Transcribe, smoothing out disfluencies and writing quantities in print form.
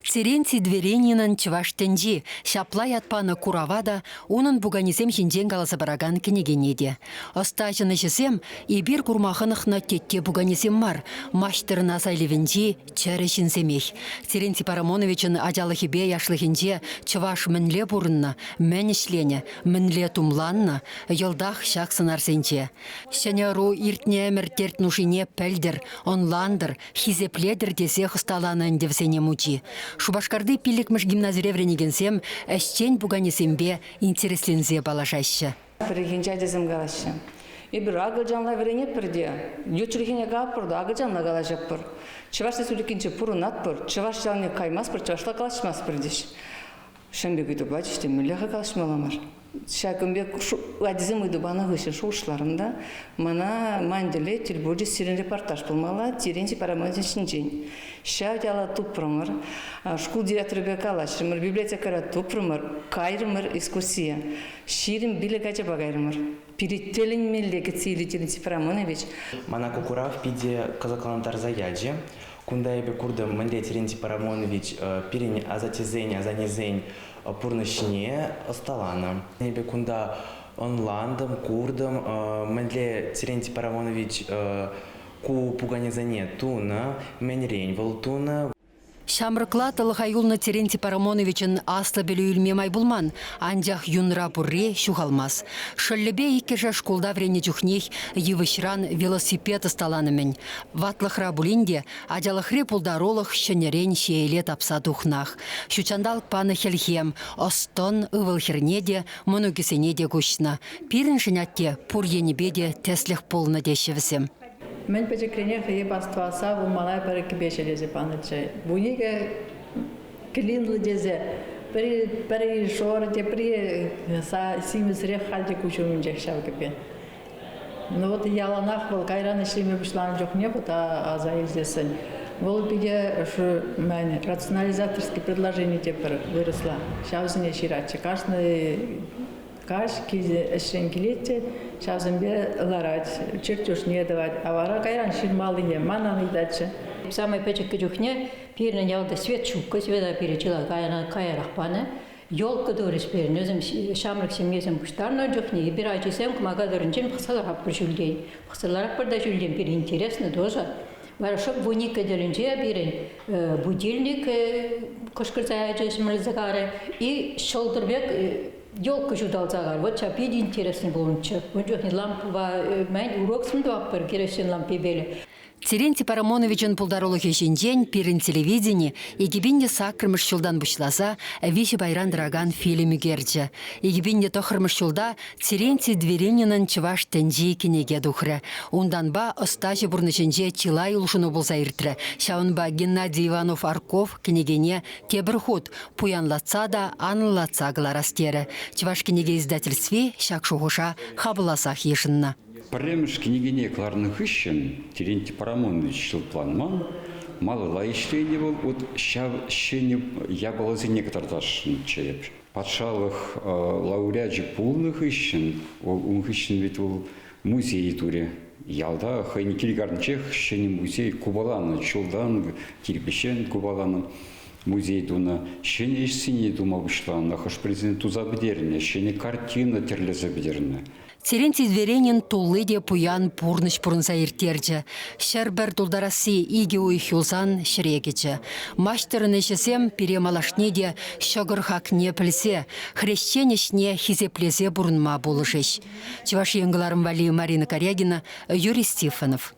Терентий Дверенинын Чываштенжи, шаплай атпаны куравада, унын буганисем шинжен каласа бараган кенегенеде. Остажыны жесем, ибир курмахынықны тетте буганисем мар, маштырына сайлевенжи, чәрі шинсемех. Терентий Парамоновичын ажалыхибе яшлыхинже чываш мінле бұрынна, мәнішлене, мінле тумланна, йылдах шақсын арсенже. Шаняру иртне әміртерт нушине пәлдір, онландыр, хизепледір десе хысталанын девсене мучи. Шубашкарды пилікміш гимназире вренегенсем, әштен буганесембе интереслензе балашайшы. Біргенче әдезім қалашы. Бір ағылжанла веренет бірде, ючіргене қап бұрды, ағылжанла қалашап бұр. Чывашты сүлікенче пұрынат бұр, чываш жалыне каймас бұр, чывашла қалашмас бұр деш. Шәмбек үйді бачышты, мүліға қалашмаламар. Шәкімбек әдізім үйді бана ғышын шоушларында, мана мәнделе телбоджи сирен репортаж болмала, Терентий Парамонович шинжен. Шәудяла тупрымыр, школ директоры бек алашырмыр, библиотекара тупрымыр, кайрымыр экскурсия. Ширим билек ачаба кайрымыр. Перетелін мелдегі цели Терентий Парамонович. Мана кукурав пиде казакалантар заяджи. Кунда ебе курда мэнде Терентий Парамонович пирень азатизень, азанизень пурнышне осталана. Ебе кунда онландом, курдом мэнде Терентий Парамонович ку пуганизане туна, мэнрень волтуна. Шамрыкла тылыхаюлны Терентий Парамоновичын аслы білі үлмемай булман, анжақ юнра бұрре шуғалмас. Шыллебе иккеже школда врене жүхнех евышран велосипед ысталанымен. Ватлықра бұлінде ажалықре пулдаролық шынерен шейле тапса духнах. Шучандалық паны хелхем, остон ывылхернеде, мұнугесенеде күшна. Пирін шынятте пұр енебеде теслих полны дешевісім. Мен печеклене хие пастваса bu malay para ki beşeleze panıcı. Bu niye klinli deze. Peri şor de peri sa simizre halde kuçumunca şavkepe. Но вот яланах был кайран işlemi бушlan жоқ не вот азаилдесен. Бұл биде şu мен рационализаторские предложения тепер выросла. Шавзне ширачы каждый Каш кизе эшренгилете, шазымбе ларать, чертеж не давать, а вара кайран ширмалыне, мананы дача. Самый печек кедюхне, пирна ялда свет чукка, света перечила кайрах пане, елка дорис перен, өзім шамрак семьезім пуштарна жүхне, бір айчесем кумагадырынчен пықсаларап бір жүлден. Пықсаларап бір да жүлден, бір интересно тоже. Варашок вуник эделинче бирен будильник кошкырзая жесмылзагары и шолдырбек Ёлка жудалзагар, вот чапид интересный болунча. Вот жохни лампа, мен урок смдваппер, кересен лампе беле. Терентий Парамоновичын пулдаролығы жинжен пирин телевидение егибинде сакрымыш жылдан бұшласа виші байран драган фильмі герджі. Егибинде тохырмыш жылда Терентий Дверенинын чываш тенжи кенеге духры. Ундан ба остажы бұрнышынже чилай ұлшыны болса иртірі. Шауынба Геннадий Иванов Арков кенегене тебір худ пуянлатса да анылатса гларастері. Чываш кенеге издательстве шакшуғыша хабыласақ ешінна. Премеш княгине кларных ищен, Терентий Парамонович шылпланман, малы лайышлейне был, вот щавщене я был за некотордаш чаеп. Патшалых лауреаджи полных ищен, он ищен ведь был музей туре. Ялда хайни килигарнчех щене музей Кубалана, чулдан, кирпичен Кубалана. Музей туна щене ищсине дума вышла, нахаш президент тузабдерне, щене картина терлезабдерне. Терентий Дверенин туллыде пуян пурныш пурынса иртерчі. Шербер тулдараси иге уйхюлсан шрегечі. Маштырын ешесем перемалашнеде шогыр хакне пілсе, хрещенешне хизеплесе бұрынма болышеш. Чеваш еңгіларым вали Марина Корягина, Юрий Стефанов.